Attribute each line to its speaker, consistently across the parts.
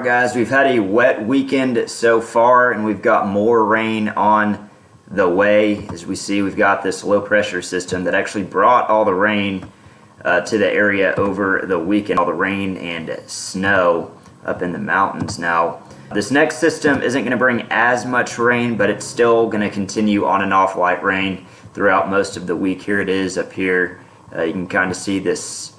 Speaker 1: guys, we've had a wet weekend so far, and we've got more rain on the way. As we see, we've got this low pressure system that actually brought all the rain to the area over the weekend, all the rain and snow up in the mountains. Now, this next system isn't going to bring as much rain, but it's still going to continue on and off light rain throughout most of the week. Here it is up here. You can kind of see this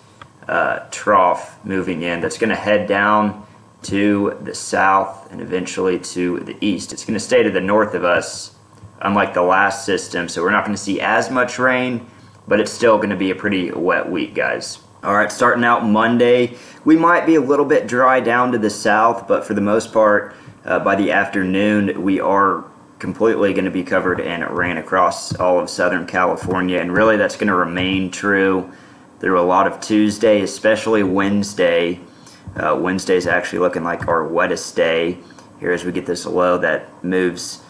Speaker 1: trough moving in that's going to head down to the south and eventually to the east. It's going to stay to the north of us, unlike the last system, so we're not going to see as much rain, but it's still going to be a pretty wet week, guys. All right, starting out Monday, we might be a little bit dry down to the south, but for the most part, by the afternoon, we are completely going to be covered in rain across all of Southern California, and really that's going to remain true through a lot of Tuesday, especially Wednesday. Wednesday's actually looking like our wettest day here as we get this low that moves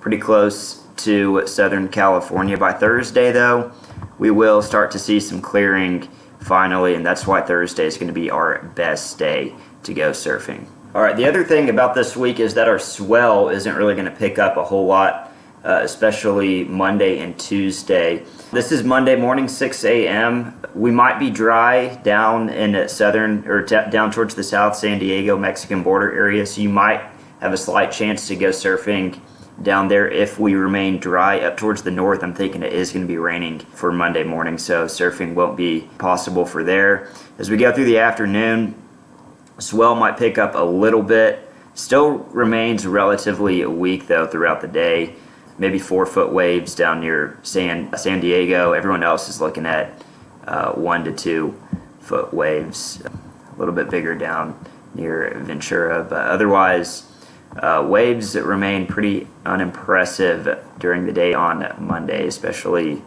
Speaker 1: pretty close to Southern California. By Thursday, though, we will start to see some clearing finally, and that's why Thursday is going to be our best day to go surfing. All right, the other thing about this week is that our swell isn't really going to pick up a whole lot, especially Monday and Tuesday. This is Monday morning, 6 a.m. We might be dry down in southern or down towards the south San Diego Mexican border area, so you might have a slight chance to go surfing down there if we remain dry. Up towards the north, I'm thinking it is going to be raining for Monday morning, so surfing won't be possible for there. As we go through the afternoon, swell might pick up a little bit. Still remains relatively weak though throughout the day. Maybe 4-foot waves down near San Diego. Everyone else is looking at 1 to 2 foot waves. A little bit bigger down near Ventura, but otherwise waves that remain pretty unimpressive during the day on Monday, especially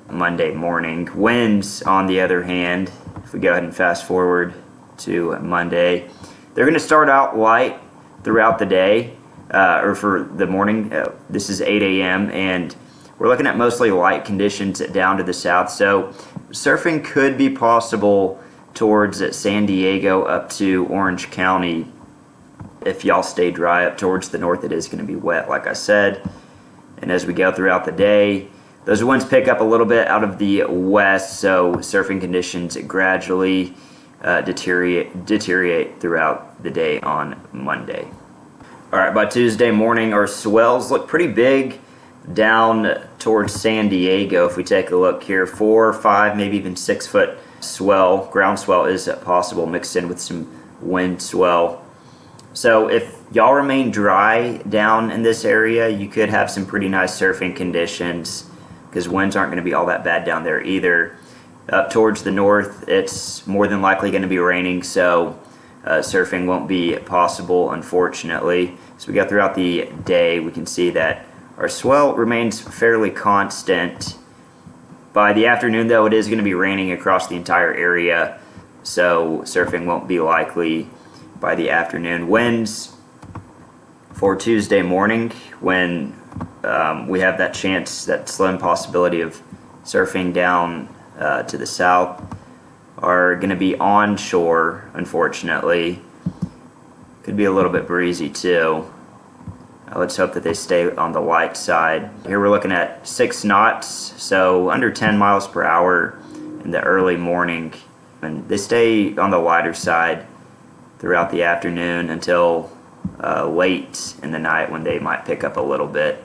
Speaker 1: Monday morning. Winds, on the other hand, if we go ahead and fast forward to Monday, they're going to start out light throughout the day, or for the morning. This is 8 a.m. and we're looking at mostly light conditions down to the south, so surfing could be possible towards San Diego up to Orange County. If y'all stay dry up towards the north, it is going to be wet, like I said. And as we go throughout the day, those winds pick up a little bit out of the west, so surfing conditions gradually deteriorate throughout the day on Monday. All right, by Tuesday morning, our swells look pretty big down towards San Diego. If we take a look here, 4, 5, maybe even 6 foot swell, ground swell is possible mixed in with some wind swell. So if y'all remain dry down in this area, you could have some pretty nice surfing conditions because winds aren't going to be all that bad down there either. Up towards the north, it's more than likely going to be raining, so surfing won't be possible, unfortunately. As we go throughout the day, we can see that our swell remains fairly constant. By the afternoon, though, it is going to be raining across the entire area, so surfing won't be likely by the afternoon. Winds for Tuesday morning, when we have that chance, that slim possibility of surfing down to the south, are going to be onshore, unfortunately. Could be a little bit breezy too. Let's hope that they stay on the light side. Here we're looking at 6 knots, so under 10 miles per hour in the early morning. And they stay on the lighter side throughout the afternoon until late in the night when they might pick up a little bit.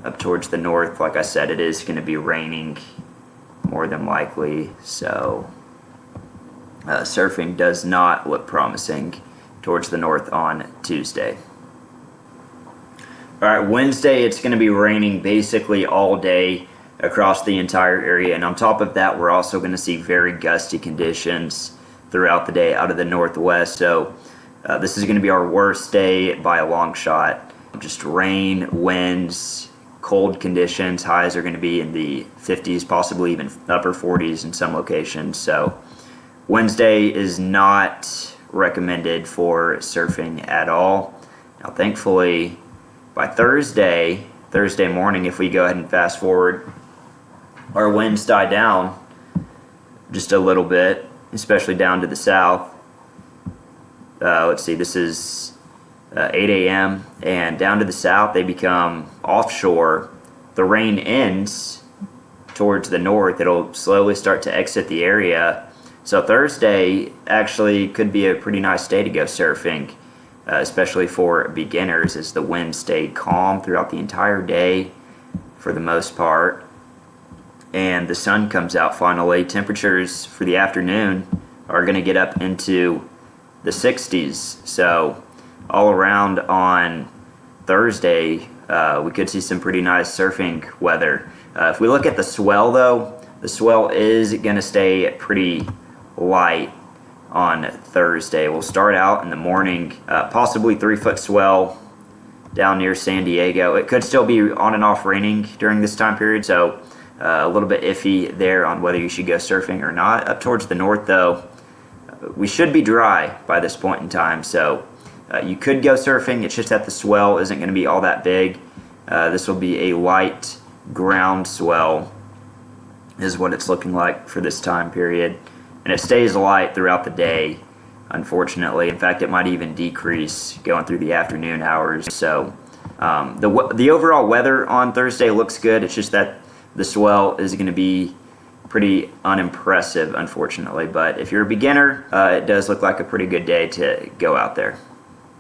Speaker 1: Up towards the north, like I said, it is going to be raining more than likely, so surfing does not look promising towards the north on Tuesday. All right, Wednesday, it's going to be raining basically all day across the entire area, and on top of that, we're also going to see very gusty conditions throughout the day out of the northwest, so this is going to be our worst day by a long shot. Just rain, winds, cold conditions. Highs are going to be in the 50s, possibly even upper 40s in some locations. So Wednesday is not recommended for surfing at all. Now, thankfully, by Thursday morning, if we go ahead and fast forward, our winds die down just a little bit, especially down to the south. let's see, this is 8 a.m. and down to the south they become offshore. The rain ends towards the north. It'll slowly start to exit the area. So Thursday actually could be a pretty nice day to go surfing, especially for beginners, as the wind stayed calm throughout the entire day for the most part. And the sun comes out finally. Temperatures for the afternoon are going to get up into the 60s. So all around on Thursday, we could see some pretty nice surfing weather. If we look at the swell, though, the swell is going to stay pretty light on Thursday. We'll start out in the morning, possibly 3-foot swell down near San Diego. It could still be on and off raining during this time period, so a little bit iffy there on whether you should go surfing or not. Up towards the north, though, we should be dry by this point in time, so you could go surfing. It's just that the swell isn't going to be all that big. This will be a light ground swell is what it's looking like for this time period, and it stays light throughout the day, unfortunately. In fact, it might even decrease going through the afternoon hours. So the overall weather on Thursday looks good. It's just that the swell is going to be pretty unimpressive, unfortunately. But if you're a beginner, it does look like a pretty good day to go out there.